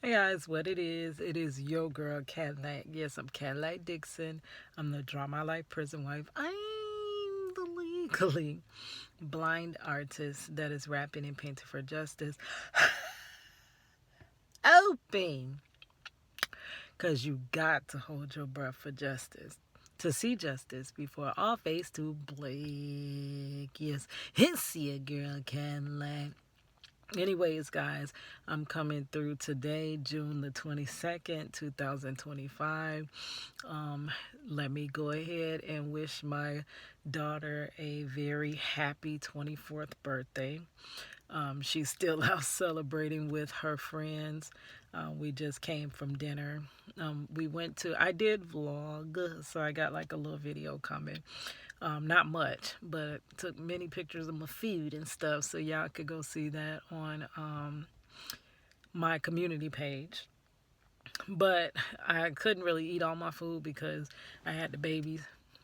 Hey guys, what it is your girl Cadillac. Yes, I'm Cadillac Dixon. I'm the Draw My Life prison wife. I'm the legally blind artist that is rapping and painting for justice. Open! Because you got to hold your breath for justice. To see justice before all face to black. Yes, it's your girl Cadillac. Anyways, guys, I'm coming through today, June the 22nd, 2025. Um, Let me go ahead and wish my daughter a very happy 24th birthday. She's still out celebrating with her friends. We just came from dinner. I did vlog, so I got like a little video coming. Not much, but took many pictures of my food and stuff, so y'all could go see that on my community page. But I couldn't really eat all my food because I had the babies.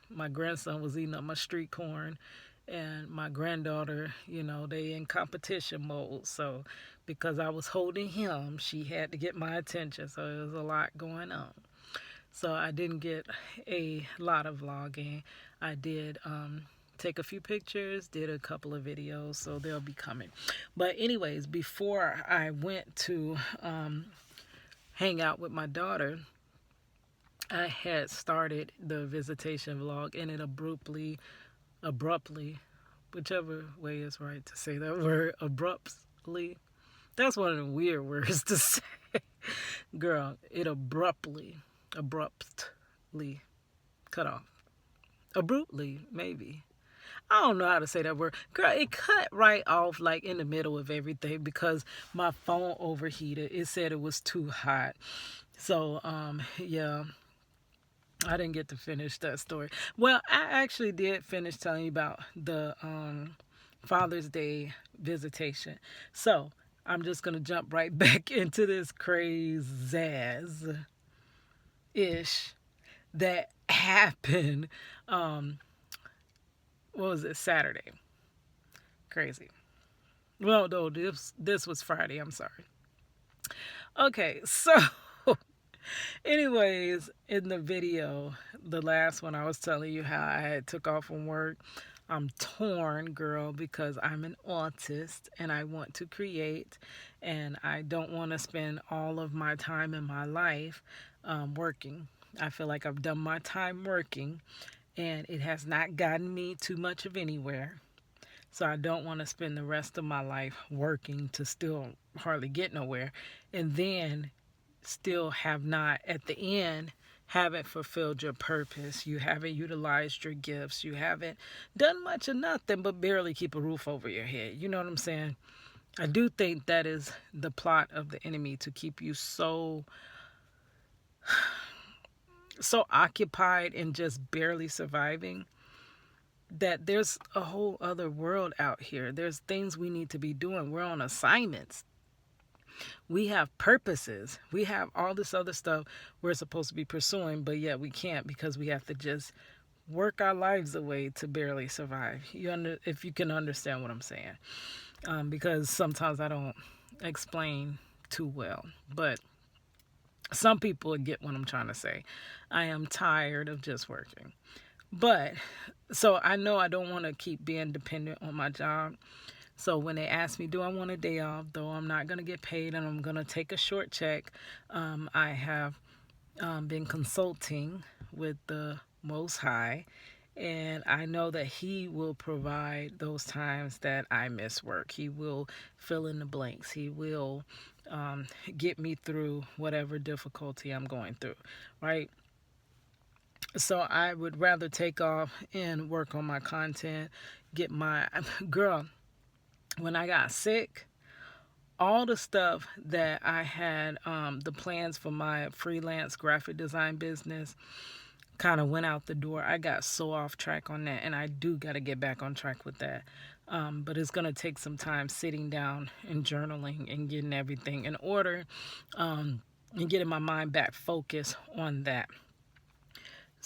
My grandson was eating up my street corn, and my granddaughter, they in competition mode. So because I was holding him, she had to get my attention. So there was a lot going on. So I didn't get a lot of vlogging. I did take a few pictures, did a couple of videos, so they'll be coming. But anyways, before I went to hang out with my daughter, I had started the visitation vlog, and it abruptly, whichever way is right to say that word, abruptly. That's one of the weird words to say. Girl, it abruptly cut off. Abruptly, maybe. I don't know how to say that word. Girl, it cut right off like in the middle of everything because my phone overheated. It said it was too hot. So, yeah, I didn't get to finish that story. Well, I actually did finish telling you about the Father's Day visitation. So, I'm just going to jump right back into this crazy ish that happened. What was it? Saturday. Crazy. Well, no, this was Friday. I'm sorry. Okay, so anyways, in the video, the last one, I was telling you how I had took off from work. I'm torn, girl, because I'm an artist and I want to create, and I don't want to spend all of my time in my life working. I feel like I've done my time working, and it has not gotten me too much of anywhere. So I don't want to spend the rest of my life working to still hardly get nowhere, and then still have not, at the end, haven't fulfilled your purpose. You haven't utilized your gifts. You haven't done much of nothing but barely keep a roof over your head. You know what I'm saying? I do think that is the plot of the enemy, to keep you so occupied and just barely surviving, that there's a whole other world out here. There's things we need to be doing. We're on assignments. We have purposes. We have all this other stuff we're supposed to be pursuing, but yet we can't because we have to just work our lives away to barely survive. If you can understand what I'm saying, because sometimes I don't explain too well, but some people get what I'm trying to say. I am tired of just working. But so I know I don't want to keep being dependent on my job. So when they ask me, do I want a day off, though I'm not going to get paid and I'm going to take a short check, I have been consulting with the Most High, and I know that He will provide those times that I miss work. He will fill in the blanks. He will get me through whatever difficulty I'm going through, right? So I would rather take off and work on my content, get my girl. When I got sick, all the stuff that I had, the plans for my freelance graphic design business, kind of went out the door. I got so off track on that, and I do got to get back on track with that. But it's going to take some time sitting down and journaling and getting everything in order, and getting my mind back focused on that.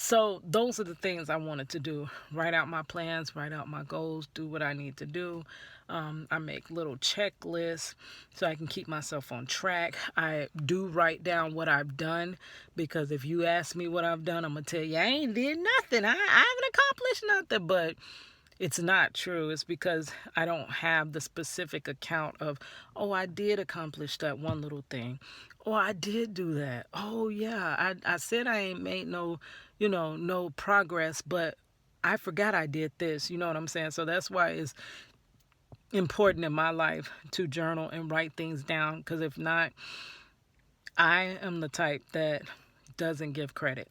So those are the things I wanted to do. Write out my plans, write out my goals, do what I need to do. I make little checklists so I can keep myself on track. I do write down what I've done, because if you ask me what I've done, I'm going to tell you I ain't did nothing. I haven't accomplished nothing. But it's not true. It's because I don't have the specific account of, oh, I did accomplish that one little thing. Oh, I did do that. Oh, yeah, I said I ain't made no progress, but I forgot I did this. You know what I'm saying? So that's why it's important in my life to journal and write things down, because if not, I am the type that doesn't give credit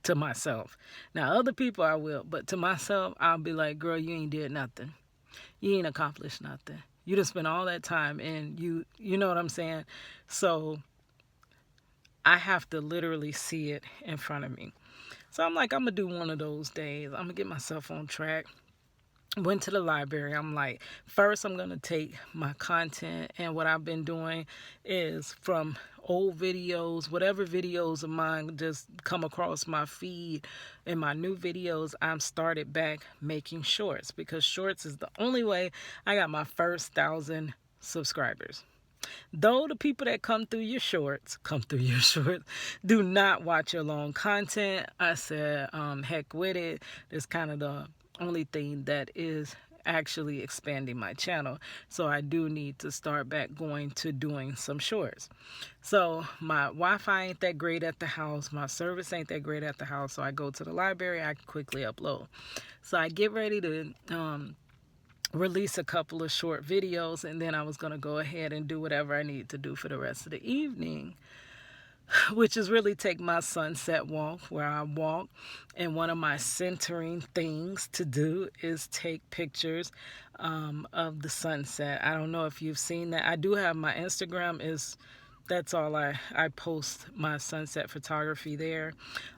to myself. Now, other people I will, but to myself, I'll be like, girl, you ain't did nothing. You ain't accomplished nothing. You done spent all that time, and you know what I'm saying? So I have to literally see it in front of me. So I'm like, I'm going to do one of those days. I'm going to get myself on track. Went to the library. I'm like, first I'm going to take my content, and what I've been doing is from old videos, whatever videos of mine just come across my feed. In my new videos, I'm started back making shorts, because shorts is the only way I got my first 1,000 subscribers. Though the people that come through your shorts, do not watch your long content. I said, heck with it. It's kind of the only thing that is actually expanding my channel. So I do need to start back going to doing some shorts. So my Wi-Fi ain't that great at the house. My service ain't that great at the house. So I go to the library. I quickly upload. So I get ready to release a couple of short videos, and then I was going to go ahead and do whatever I need to do for the rest of the evening, which is really take my sunset walk, where I walk. And one of my centering things to do is take pictures of the sunset. I don't know if you've seen that. I do have my Instagram that's all I post my sunset photography there.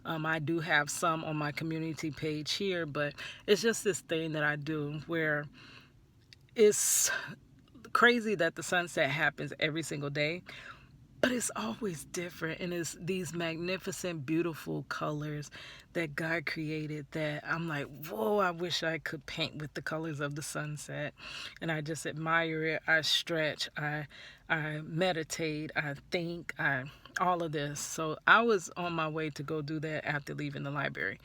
I do have some on my community page here, but it's just this thing that I do where it's crazy that the sunset happens every single day, but it's always different, and it's these magnificent, beautiful colors that God created that I'm like, whoa, I wish I could paint with the colors of the sunset. And I just admire it. I stretch, I meditate, I think, all of this. So I was on my way to go do that after leaving the library.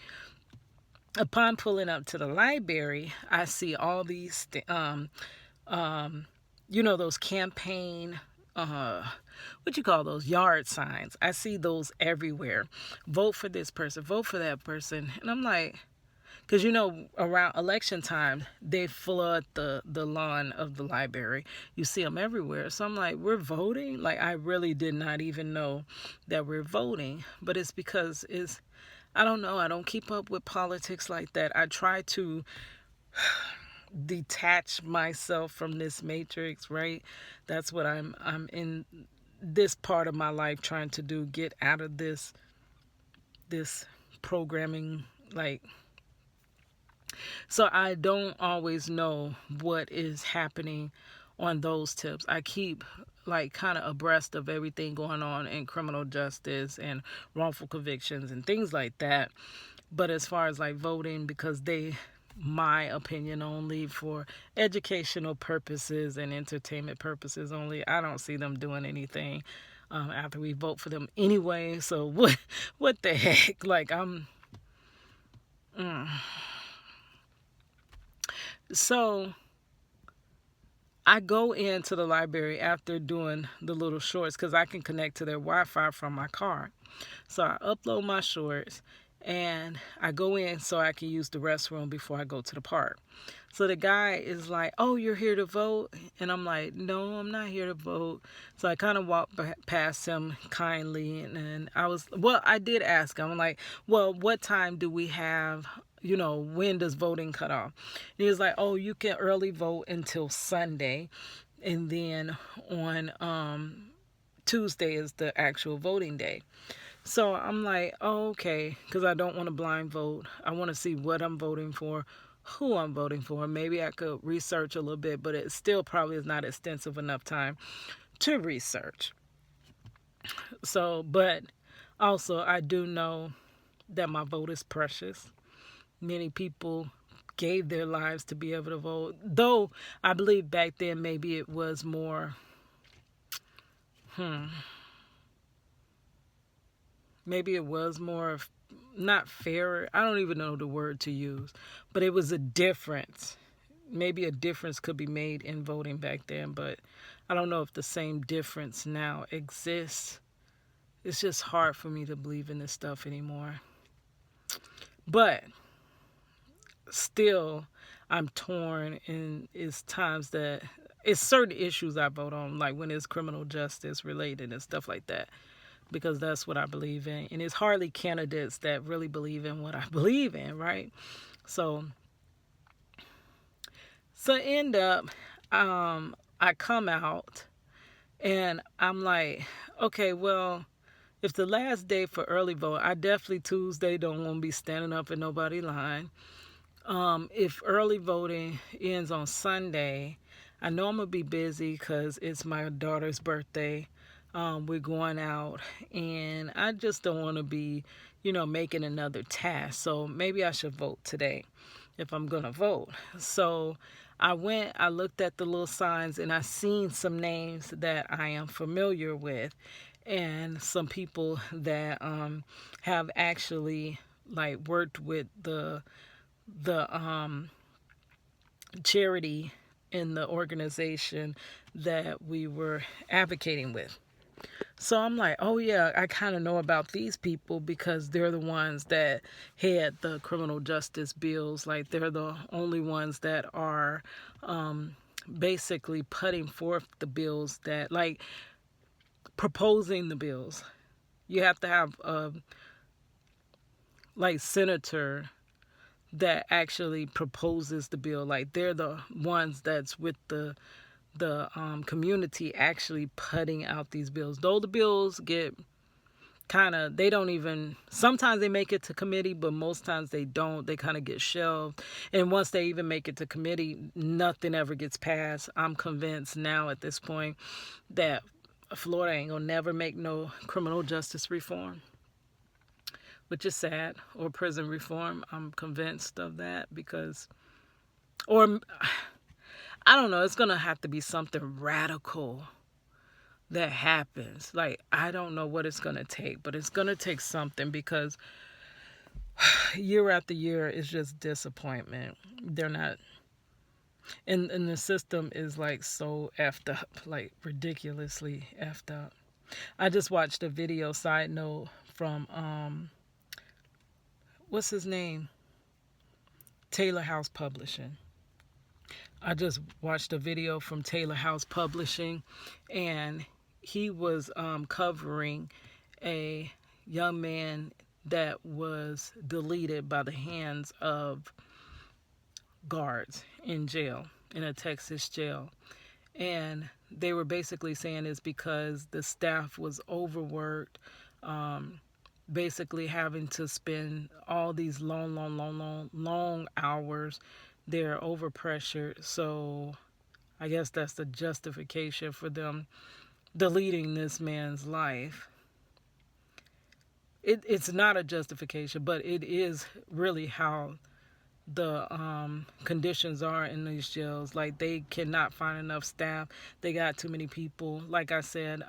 Upon pulling up to the library, I see all these those campaign, what you call those, yard signs. I see those everywhere. Vote for this person, vote for that person. And I'm like, because around election time, they flood the lawn of the library. You see them everywhere. So I'm like, we're voting? Like, I really did not even know that we're voting. But it's because I don't know. I don't keep up with politics like that. I try to detach myself from this matrix, right? That's what I'm in this part of my life trying to do, get out of this programming, like, so I don't always know what is happening on those tips. I keep like kind of abreast of everything going on in criminal justice and wrongful convictions and things like that. But as far as like voting, because my opinion only, for educational purposes and entertainment purposes only, I don't see them doing anything after we vote for them anyway. So what the heck? Like, So I go into the library after doing the little shorts, because I can connect to their Wi-Fi from my car. So I upload my shorts, and I go in so I can use the restroom before I go to the park. So the guy is like, oh, you're here to vote? And I'm like, no, I'm not here to vote. So I kind of walked past him kindly, and I did ask him. I'm like, well, what time do we have? When does voting cut off? And he was like, oh, you can early vote until Sunday, and then on Tuesday is the actual voting day. So I'm like, oh, okay, because I don't want to blind vote. I want to see what I'm voting for, who I'm voting for. Maybe I could research a little bit, but it still probably is not extensive enough time to research. So, but also I do know that my vote is precious. Many people gave their lives to be able to vote. Though I believe back then maybe it was more, maybe it was more not fairer. I don't even know the word to use, but it was a difference. Maybe a difference could be made in voting back then, but I don't know if the same difference now exists. It's just hard for me to believe in this stuff anymore. But still, I'm torn, and it's times that it's certain issues I vote on, like when it's criminal justice related and stuff like that, because that's what I believe in. And it's hardly candidates that really believe in what I believe in, right? So end up, I come out and I'm like, okay, well, if the last day for early vote, I definitely Tuesday don't want to be standing up in nobody's line. If early voting ends on Sunday, I know I'm going to be busy because it's my daughter's birthday. We're going out, and I just don't want to be, making another task. So maybe I should vote today if I'm going to vote. So I looked at the little signs, and I seen some names that I am familiar with, and some people that have actually like worked with the charity in the organization that we were advocating with. So I'm like, oh yeah, I kind of know about these people because they're the ones that had the criminal justice bills. Like they're the only ones that are basically putting forth the bills that, like, proposing the bills. You have to have a senator that actually proposes the bill. Like they're the ones that's with the community actually putting out these bills. Though the bills get they don't even, sometimes they make it to committee, but most times they don't. They kind of get shelved. And once they even make it to committee, nothing ever gets passed. I'm convinced now at this point that Florida ain't gonna never make no criminal justice reform, which is sad, or prison reform. I'm convinced of that because, or I don't know, it's going to have to be something radical that happens. Like, I don't know what it's going to take, but it's going to take something because year after year is just disappointment. They're not, and the system is like so effed up, like ridiculously effed up. I just watched a video, side note, from, what's his name? Taylor House Publishing. I just watched a video from Taylor House Publishing, and he was covering a young man that was deleted by the hands of guards in jail, in a Texas jail. And they were basically saying it's because the staff was overworked, basically having to spend all these long hours. They're overpressured. So I guess that's the justification for them deleting this man's life. It's not a justification, but it is really how the conditions are in these jails. Like, they cannot find enough staff. They got too many people. Like I said,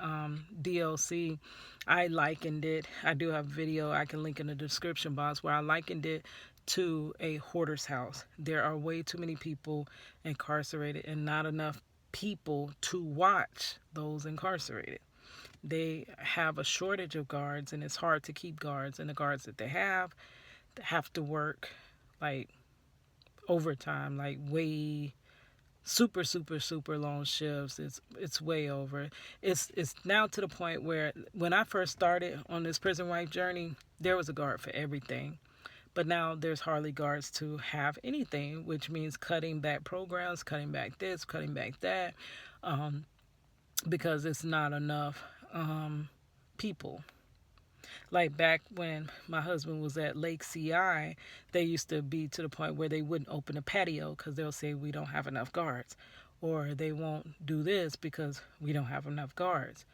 DLC, I likened it. I do have a video I can link in the description box where I likened it to a hoarder's house. There are way too many people incarcerated and not enough people to watch those incarcerated. They have a shortage of guards, and it's hard to keep guards, and the guards that they have to work like overtime, like way super long shifts. It's way over. It's now to the point where when I first started on this prison wife journey, there was a guard for everything. But now there's hardly guards to have anything, which means cutting back programs, cutting back this, cutting back that, because it's not enough people. Like back when my husband was at Lake CI, they used to be to the point where they wouldn't open a patio because they'll say we don't have enough guards. Or they won't do this because we don't have enough guards.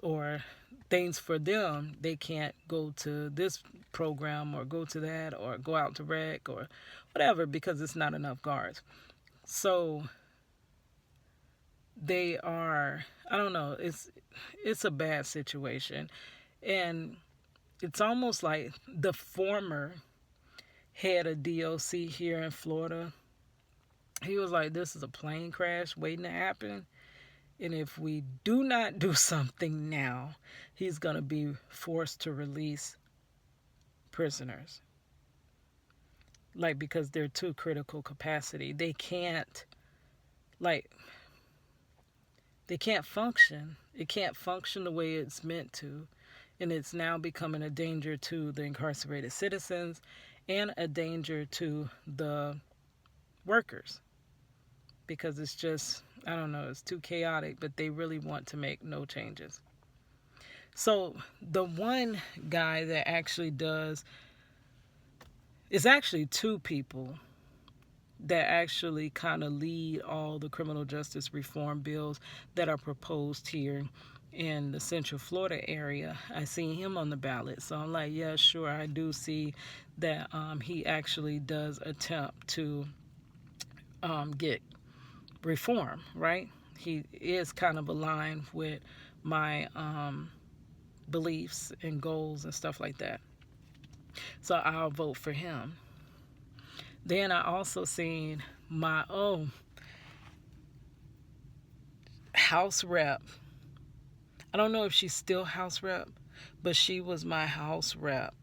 or things for them. They can't go to this program or go to that or go out to rec or whatever because it's not enough guards. So they are, I don't know, it's a bad situation. And it's almost like the former head of DOC here in Florida, he was like, this is a plane crash waiting to happen. And if we do not do something now, he's going to be forced to release prisoners. Like, because they're too critical capacity. They can't, like, they can't function. It can't function the way it's meant to. And it's now becoming a danger to the incarcerated citizens and a danger to the workers. Because it's just, I don't know, it's too chaotic, but they really want to make no changes. So the one guy that actually does, it's actually two people that actually kind of lead all the criminal justice reform bills that are proposed here in the Central Florida area. I seen him on the ballot, so I'm like, yeah, sure, I do see that he actually does attempt to get reform, right? He is kind of aligned with my beliefs and goals and stuff like that. So I'll vote for him. Then I also seen my house rep. I don't know if she's still house rep, but she was my house rep.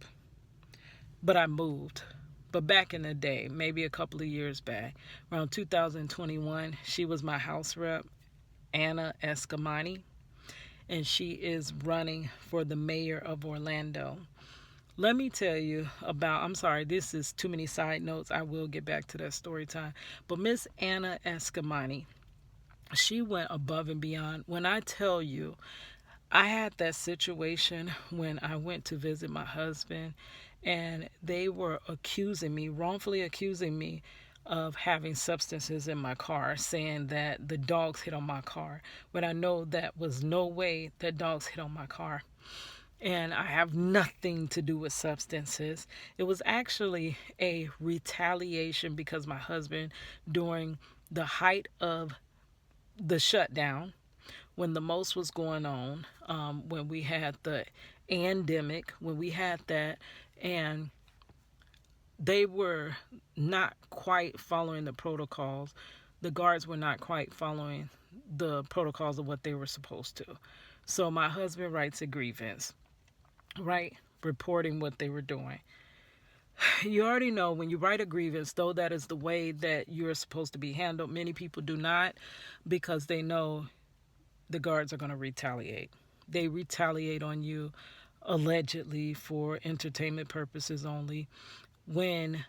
But I moved. But back in the day, maybe a couple of years back, around 2021, she was my house rep, Anna Escamani, and she is running for the mayor of Orlando. Let me tell you about, I'm sorry, this is too many side notes. I will get back to that story time. But Miss Anna Escamani, she went above and beyond. When I tell you, I had that situation when I went to visit my husband, and they were wrongfully accusing me of having substances in my car, saying that the dogs hit on my car. But I know that was no way that dogs hit on my car. And I have nothing to do with substances. It was actually a retaliation because my husband, during the height of the shutdown, when the most was going on, when we had the pandemic, when we had that, and they were not quite following the protocols. The guards were not quite following the protocols of what they were supposed to. So my husband writes a grievance, right? Reporting what they were doing. You already know when you write a grievance, though that is the way that you're supposed to be handled, many people do not, because they know the guards are going to retaliate. They retaliate on you allegedly for entertainment purposes only. When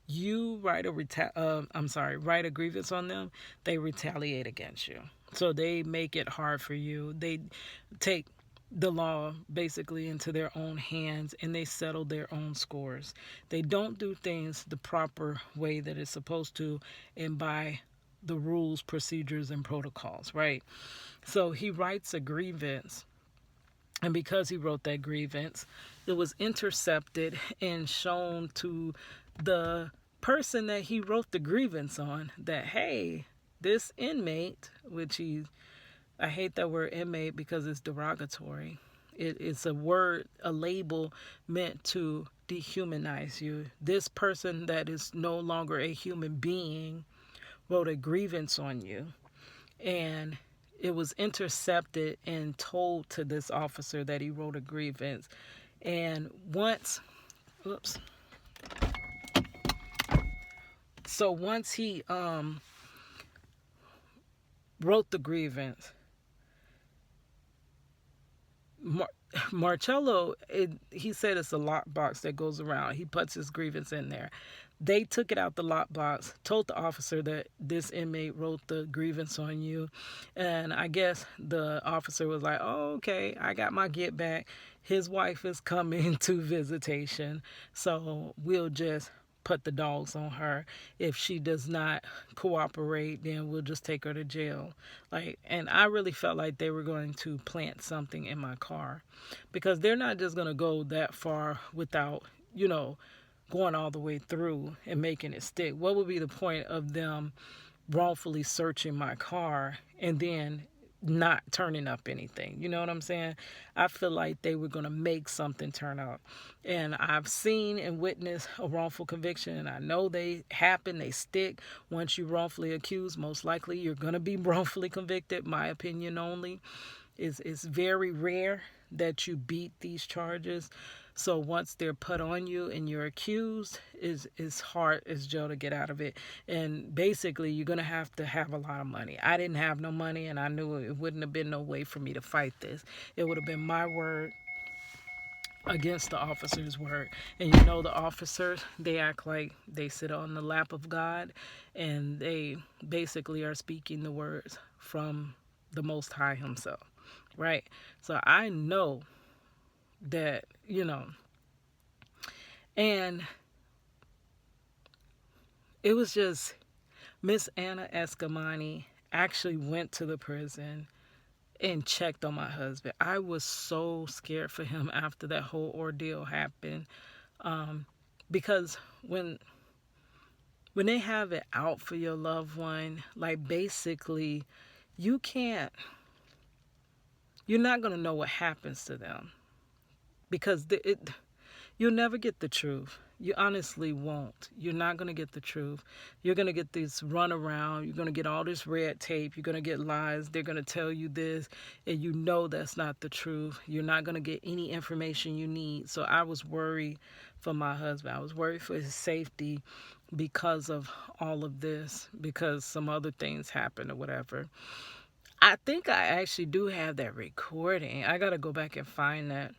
you write a grievance on them, they retaliate against you. So they make it hard for you. They take the law basically into their own hands, and they settle their own scores. They don't do things the proper way that it's supposed to and by the rules, procedures, and protocols, right? So he writes a grievance, and because he wrote that grievance, it was intercepted and shown to the person that he wrote the grievance on that, hey, this inmate, I hate that word inmate because it's derogatory. It's a word, a label meant to dehumanize you. This person that is no longer a human being wrote a grievance on you. And it was intercepted and told to this officer that he wrote a grievance. And once he wrote the grievance, Marcello, he said it's a lockbox that goes around. He puts his grievance in there. They took it out the lockbox, told the officer that this inmate wrote the grievance on you. And I guess the officer was like, oh, okay, I got my get back. His wife is coming to visitation, so we'll just put the dogs on her. If she does not cooperate, then we'll just take her to jail. Like, and I really felt like they were going to plant something in my car, because they're not just going to go that far without, going all the way through and making it stick. What would be the point of them wrongfully searching my car and then not turning up anything? You know what I'm saying? I feel like they were going to make something turn up. And I've seen and witnessed a wrongful conviction, and I know they happen, they stick. Once you're wrongfully accused, most likely you're going to be wrongfully convicted, my opinion only. It's very rare that you beat these charges. So once they're put on you and you're accused, it's hard as jail to get out of it. And basically, you're going to have a lot of money. I didn't have no money, and I knew it wouldn't have been no way for me to fight this. It would have been my word against the officer's word. And the officers, they act like they sit on the lap of God, and they basically are speaking the words from the Most High himself, right? So I know that, and it was just, Miss Anna Escamani actually went to the prison and checked on my husband. I was so scared for him after that whole ordeal happened, because when they have it out for your loved one, like, basically you're not going to know what happens to them, because you'll never get the truth. You honestly won't. You're not going to get the truth. You're going to get this runaround. You're going to get all this red tape. You're going to get lies. They're going to tell you this, and that's not the truth. You're not going to get any information you need. So I was worried for my husband. I was worried for his safety because of all of this, because some other things happened or whatever. I think I actually do have that recording. I got to go back and find that,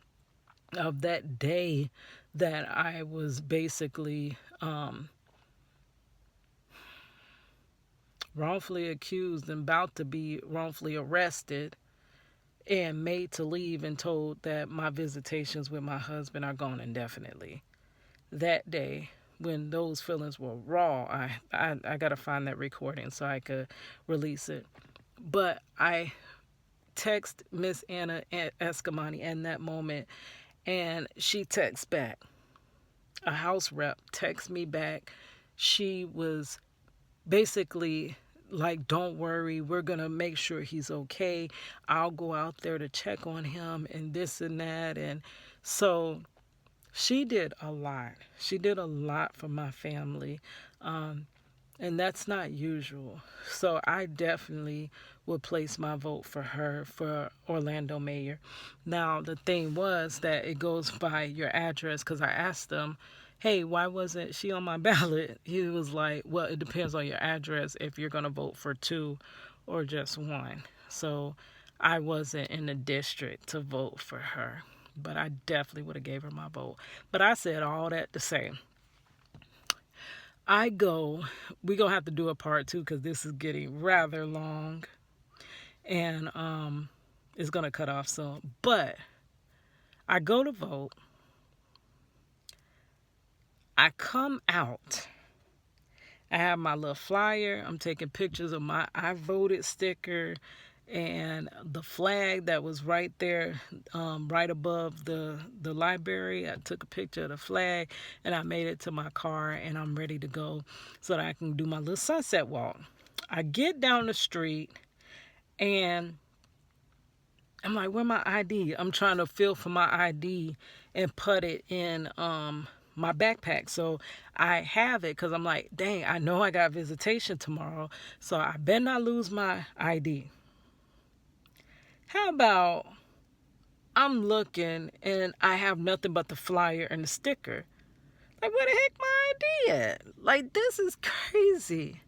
of that day that I was basically wrongfully accused and about to be wrongfully arrested and made to leave, and told that my visitations with my husband are gone indefinitely. That day, when those feelings were raw, I got to find that recording so I could release it. But I text Miss Anna Escamani in that moment, and she texts back. A house rep texts me back. She was basically like, don't worry, we're going to make sure he's okay. I'll go out there to check on him and this and that. And so she did a lot. She did a lot for my family. And that's not usual. So I definitely would place my vote for her for Orlando mayor. Now, the thing was that it goes by your address, because I asked them, hey, why wasn't she on my ballot? He was like, well, it depends on your address if you're going to vote for two or just one. So I wasn't in the district to vote for her, but I definitely would have gave her my vote. But I said all that to say, we're going to have to do a part 2, because this is getting rather long, and it's going to cut off soon. But I go to vote. I come out. I have my little flyer. I'm taking pictures of my I voted sticker and the flag that was right there, right above the library. I took a picture of the flag, and I made it to my car, and I'm ready to go so that I can do my little sunset walk. I get down the street, and I'm like, where my ID? I'm trying to feel for my ID and put it in my backpack. So I have it, because I'm like, dang, I know I got visitation tomorrow, so I better not lose my ID. How about I'm looking and I have nothing but the flyer and the sticker? Like, where the heck my ID at? Like, this is crazy.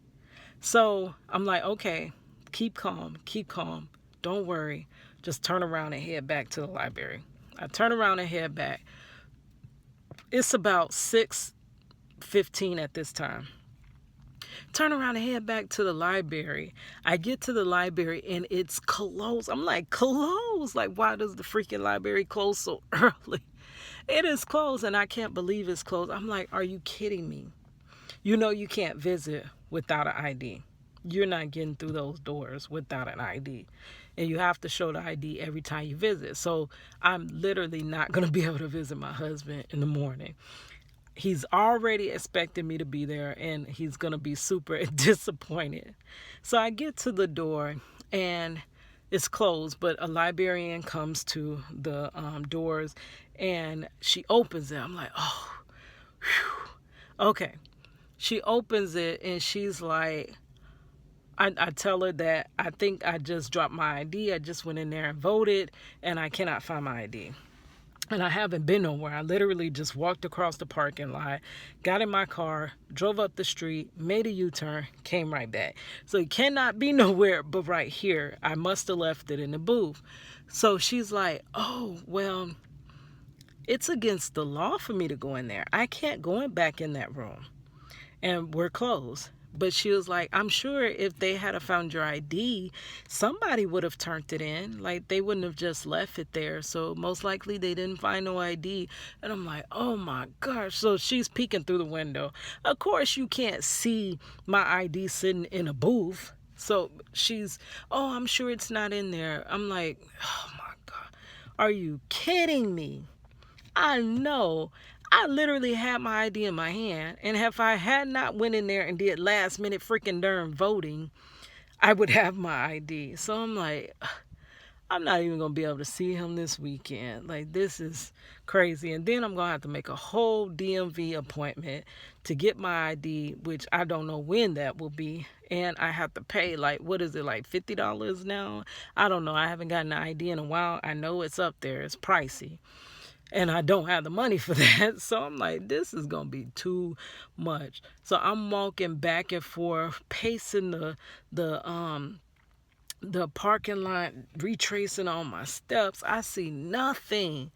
So I'm like, okay, keep calm. Don't worry. Just turn around and head back to the library. I turn around and head back. It's about 6:15 at this time. Turn around and head back to the library. I get to the library and it's closed. I'm like, closed? Like, why does the freaking library close so early? It is closed, and I can't believe it's closed. I'm like, are you kidding me? You know you can't visit without an ID. You're not getting through those doors without an ID. And you have to show the ID every time you visit. So I'm literally not going to be able to visit my husband in the morning. He's already expecting me to be there, and he's going to be super disappointed. So I get to the door, and it's closed, but a librarian comes to the doors, and she opens it. I'm like, oh, whew. Okay. She opens it, and she's like, I tell her that I think I just dropped my ID. I just went in there and voted, and I cannot find my ID. And I haven't been nowhere. I literally just walked across the parking lot, got in my car, drove up the street, made a U-turn, came right back. So it cannot be nowhere but right here. I must have left it in the booth. So she's like, oh, well, it's against the law for me to go in there. I can't go back in that room. And we're closed. But she was like, I'm sure if they had found your ID, somebody would have turned it in. Like, they wouldn't have just left it there. So most likely they didn't find no ID. And I'm like, oh my gosh. So she's peeking through the window. Of course, you can't see my ID sitting in a booth. So she's, oh, I'm sure it's not in there. I'm like, oh my God. Are you kidding me? I know. I literally had my ID in my hand, and if I had not went in there and did last minute freaking darn voting, I would have my ID. So I'm like, I'm not even gonna be able to see him this weekend. Like, this is crazy. And then I'm gonna have to make a whole DMV appointment to get my ID, which I don't know when that will be. And I have to pay, like, what is it, like $50 now? I don't know. I haven't gotten an ID in a while. I know it's up there. It's pricey. And I don't have the money for that. So I'm like, this is going to be too much. So I'm walking back and forth, pacing the parking lot, retracing all my steps. I see nothing.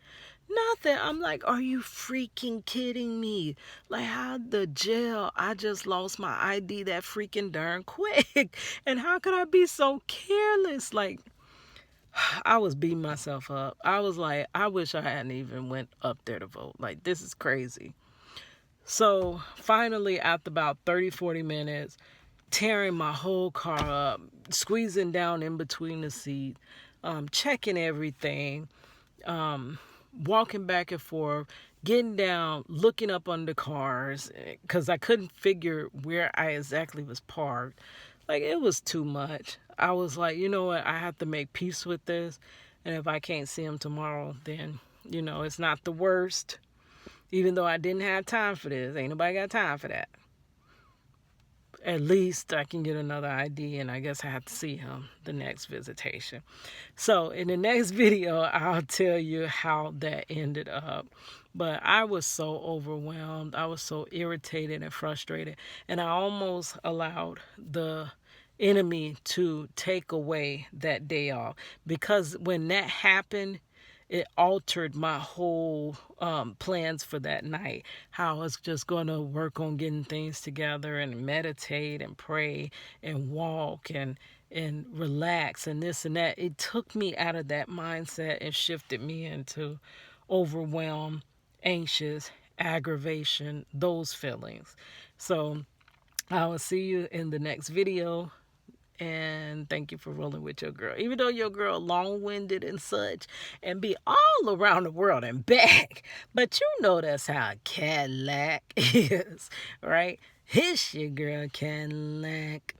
Nothing. I'm like, are you freaking kidding me? Like, how the jail, I just lost my ID that freaking darn quick. And how could I be so careless? Like, I was beating myself up. I was like, I wish I hadn't even went up there to vote. Like, this is crazy. So finally, after about 30, 40 minutes, tearing my whole car up, squeezing down in between the seat, checking everything, walking back and forth, getting down, looking up under cars, because I couldn't figure where I exactly was parked. Like, it was too much. I was like, you know what? I have to make peace with this. And if I can't see him tomorrow, then, it's not the worst. Even though I didn't have time for this. Ain't nobody got time for that. At least I can get another ID, and I guess I have to see him the next visitation. So in the next video, I'll tell you how that ended up. But I was so overwhelmed. I was so irritated and frustrated. And I almost allowed the enemy to take away that day off. Because when that happened, it altered my whole plans for that night. How I was just going to work on getting things together and meditate and pray and walk and relax and this and that. It took me out of that mindset and shifted me into overwhelm, anxious, aggravation, those feelings. So I will see you in the next video. And thank you for rolling with your girl. Even though your girl long-winded and such and be all around the world and back. But you know that's how Cadillac is, right? It's your girl Cadillac.